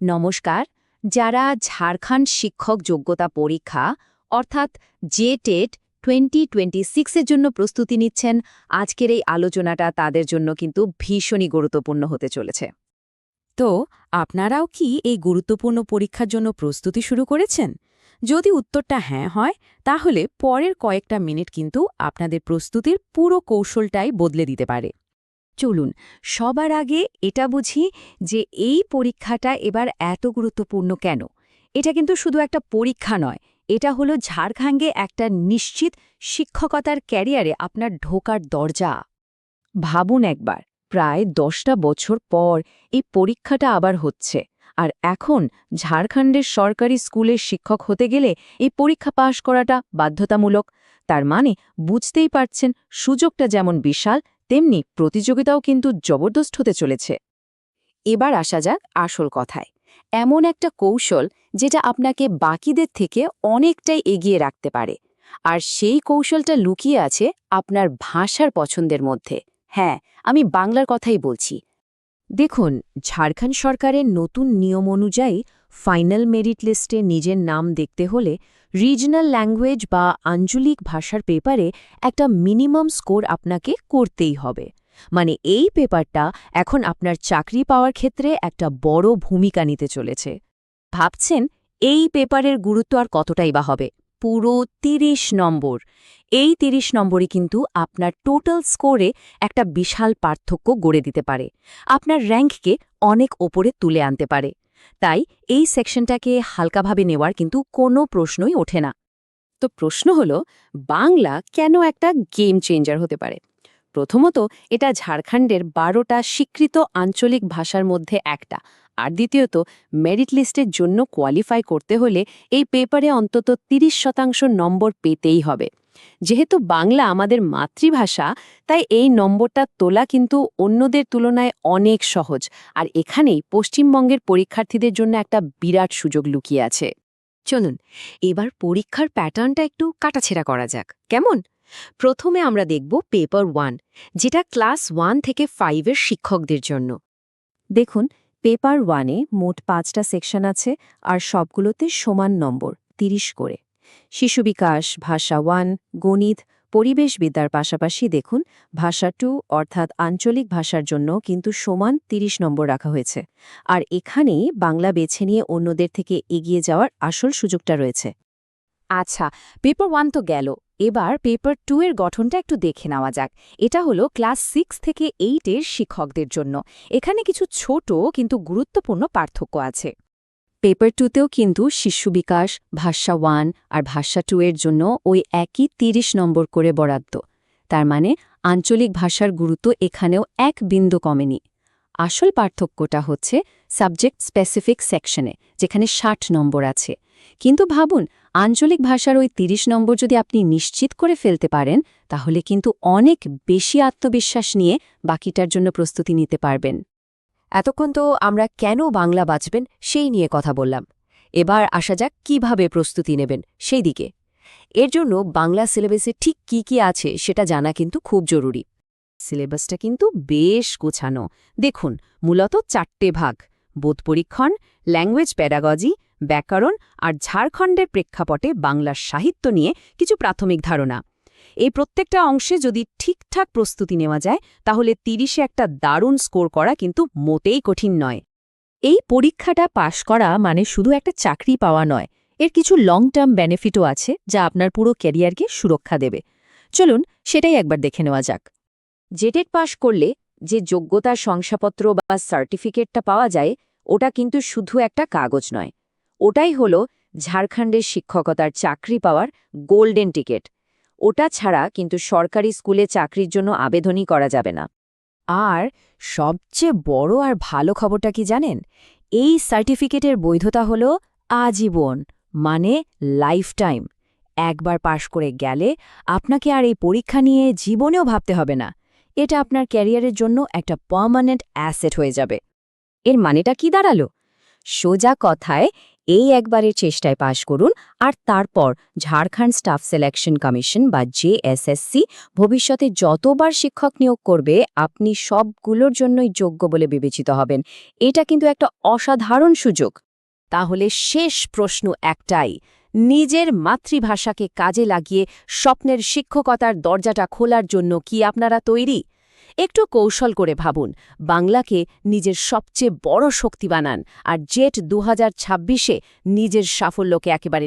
নমস্কার। যারা ঝাড়খণ্ড শিক্ষক যোগ্যতা পরীক্ষা অর্থাৎ জেটেট 2026 এর জন্য প্রস্তুতি নিচ্ছেন, আজকের এই আলোচনাটা তাদের জন্য কিন্তু ভীষণই গুরুত্বপূর্ণ হতে চলেছে। তো আপনারাও কি এই গুরুত্বপূর্ণ পরীক্ষার জন্য প্রস্তুতি শুরু করেছেন? যদি উত্তরটা হ্যাঁ হয়, তাহলে পরের কয়েকটা মিনিট কিন্তু আপনাদের প্রস্তুতির পুরো কৌশলটাই বদলে দিতে পারে। চলুন সবার আগে এটা বুঝি যে এই পরীক্ষাটা এবার এত গুরুত্বপূর্ণ কেন। এটা কিন্তু শুধু একটা পরীক্ষা নয়, এটা হলো ঝাড়খণ্ডে একটা নিশ্চিত শিক্ষকতার ক্যারিয়ারে আপনার ঢোকার দরজা। ভাবুন একবার, প্রায় 10টা বছর পর এই পরীক্ষাটা আবার হচ্ছে, আর এখন ঝাড়খণ্ডের সরকারি স্কুলের শিক্ষক হতে গেলে এই পরীক্ষা পাশ করাটা বাধ্যতামূলক। তার মানে বুঝতেই পারছেন, সুযোগটা যেমন বিশাল, তেমনি প্রতিযোগিতাও কিন্তু জবরদস্ত হতে চলেছে। এবার আসা যাক আসল কথায়। এমন একটা কৌশল যেটা আপনাকে বাকিদের থেকে অনেকটাই এগিয়ে রাখতে পারে, আর সেই কৌশলটা লুকিয়ে আছে আপনার ভাষার পছন্দের মধ্যে। হ্যাঁ, আমি বাংলার কথাই বলছি। দেখুন, ঝাড়খণ্ড সরকারের নতুন নিয়ম অনুযায়ী ফাইনাল মেরিট লিস্টে নিজের নাম দেখতে হলে রিজনাল ল্যাঙ্গুয়েজ বা আঞ্চলিক ভাষার পেপারে একটা মিনিমাম স্কোর আপনাকে করতেই হবে। মানে এই পেপারটা এখন আপনার চাকরি পাওয়ার ক্ষেত্রে একটা বড় ভূমিকা নিতে চলেছে। ভাবছেন এই পেপারের গুরুত্ব আর কতটাই বা হবে? পুরো 30 নম্বর। এই 30 নম্বরই কিন্তু আপনার টোটাল স্কোরে একটা বিশাল পার্থক্য গড়ে দিতে পারে, আপনার র্যাঙ্ককে অনেক ওপরে তুলে আনতে পারে। তাই এই সেকশনটাকে হালকাভাবে নেওয়ার কিন্তু কোনো প্রশ্নই ওঠে না। তো প্রশ্ন হলো, বাংলা কেন একটা গেম চেঞ্জার হতে পারে? প্রথমত, এটা ঝাড়খণ্ডের 12টা স্বীকৃত আঞ্চলিক ভাষার মধ্যে একটা, আর দ্বিতীয়ত, মেরিট লিস্টের জন্য কোয়ালিফাই করতে হলে এই পেপারে অন্তত 30% নম্বর পেতেই হবে। যেহেতু বাংলা আমাদের মাতৃভাষা, তাই এই নম্বরটা তোলা কিন্তু অন্যদের তুলনায় অনেক সহজ, আর এখানেই পশ্চিমবঙ্গের পরীক্ষার্থীদের জন্য একটা বিরাট সুযোগ লুকিয়ে আছে। চলুন এবার পরীক্ষার প্যাটার্নটা একটু কাটাছেঁড়া করা যাক, কেমন? প্রথমে আমরা দেখব পেপার 1, যেটা ক্লাস 1 থেকে 5 এর শিক্ষকদের জন্য। দেখুন, পেপার 1-এ মোট 5টা সেকশন আছে, আর সবগুলোতে সমান নম্বর 30 করে। শিশু বিকাশ, ভাষা 1, গণিত, পরিবেশবিদ্যার পাশাপাশি দেখুন ভাষা 2 অর্থাৎ আঞ্চলিক ভাষার জন্য কিন্তু সমান 30 নম্বর রাখা হয়েছে। আর এখানেই বাংলা বেছে নিয়ে অন্যদের থেকে এগিয়ে যাওয়ার আসল সুযোগটা রয়েছে। আচ্ছা, পেপার 1 তো গেল, এবার পেপার 2 এর গঠনটা একটু দেখে নেওয়া যাক। এটা হলো ক্লাস 6 থেকে 8 এর শিক্ষকদের জন্য। এখানে কিছু ছোট কিন্তু গুরুত্বপূর্ণ পার্থক্য আছে। পেপার 2তেও কিন্তু শিশু বিকাশ, ভাষা 1 আর ভাষা 2 এর জন্য ওই একই 30 নম্বর করে বরাদ্দ। তার মানে আঞ্চলিক ভাষার গুরুত্ব এখানেও এক বিন্দু কমেনি। আসল পার্থক্যটা হচ্ছে সাবজেক্ট স্পেসিফিক সেকশনে, যেখানে 60 নম্বর আছে। কিন্তু ভাবুন, আঞ্চলিক ভাষার ওই 30 নম্বর যদি আপনি নিশ্চিত করে ফেলতে পারেন, তাহলে কিন্তু অনেক বেশি আত্মবিশ্বাস নিয়ে বাকিটার জন্য প্রস্তুতি নিতে পারবেন। এতক্ষণ তো আমরা কেন বাংলা বাঁচবেন সেই নিয়ে কথা বললাম। এবার আসা যাক কিভাবে প্রস্তুতি নেবেন সেই দিকে। এর জন্য বাংলা সিলেবাসে ঠিক কি কি আছে সেটা জানা কিন্তু খুব জরুরি। সিলেবাসটা কিন্তু বেশ গোছানো। দেখুন, মূলত 4টে ভাগ: বোধ পরীক্ষণ, ল্যাঙ্গুয়েজ প্যাডাগজি, ব্যাকরণ, আর ঝাড়খণ্ডের প্রেক্ষাপটে বাংলার সাহিত্য নিয়ে কিছু প্রাথমিক ধারণা। এই প্রত্যেকটা অংশে যদি ঠিকঠাক প্রস্তুতি নেওয়া যায়, তাহলে 30-এ একটা দারুণ স্কোর করা কিন্তু মোটেই কঠিন নয়। এই পরীক্ষাটা পাশ করা মানে শুধু একটা চাকরি পাওয়া নয়, এর কিছু লং টার্ম বেনিফিটও আছে যা আপনার পুরো ক্যারিয়ারকে সুরক্ষা দেবে। চলুন সেটাই একবার দেখে নেওয়া যাক। জেটেট পাশ করলে যে যোগ্যতার শংসাপত্র বা সার্টিফিকেটটা পাওয়া যায়, ওটা কিন্তু শুধু একটা কাগজ নয়, ওটাই হলো ঝাড়খণ্ডের শিক্ষকতার চাকরি পাওয়ার গোল্ডেন টিকিট। ওটা ছাড়া কিন্তু সরকারি স্কুলে চাকরির জন্য আবেদনই করা যাবে না। আর সবচেয়ে বড় আর ভালো খবরটা কি জানেন? এই সার্টিফিকেটের বৈধতা হলো আজীবন, মানে লাইফ টাইম। একবার পাশ করে গেলে আপনাকে আর এই পরীক্ষা নিয়ে জীবনেও ভাবতে হবে না। এটা আপনার ক্যারিয়ারের জন্য একটা পার্মানেন্ট অ্যাসেট হয়ে যাবে। এর মানেটা কি দাঁড়ালো? সোজা কথায়, এই একবারের চেষ্টায় পাশ করুন আর তারপর ঝাড়খণ্ড স্টাফ সিলেকশন কমিশন বা জেএসএসসি ভবিষ্যতে যতবার শিক্ষক নিয়োগ করবে আপনি সবগুলোর জন্যই যোগ্য বলে বিবেচিত হবেন। এটা কিন্তু একটা অসাধারণ সুযোগ। তাহলে শেষ প্রশ্ন একটাই, নিজের মাতৃভাষাকে কাজে লাগিয়ে স্বপ্নের শিক্ষকতার দরজাটা খোলার জন্য কি আপনারা তৈরি? একটু কৌশল করে ভাবুন, বাংলাকে নিজের সবচেয়ে বড় শক্তি বানান আর জেট 2026-এ নিজের সাফল্যকে একেবারে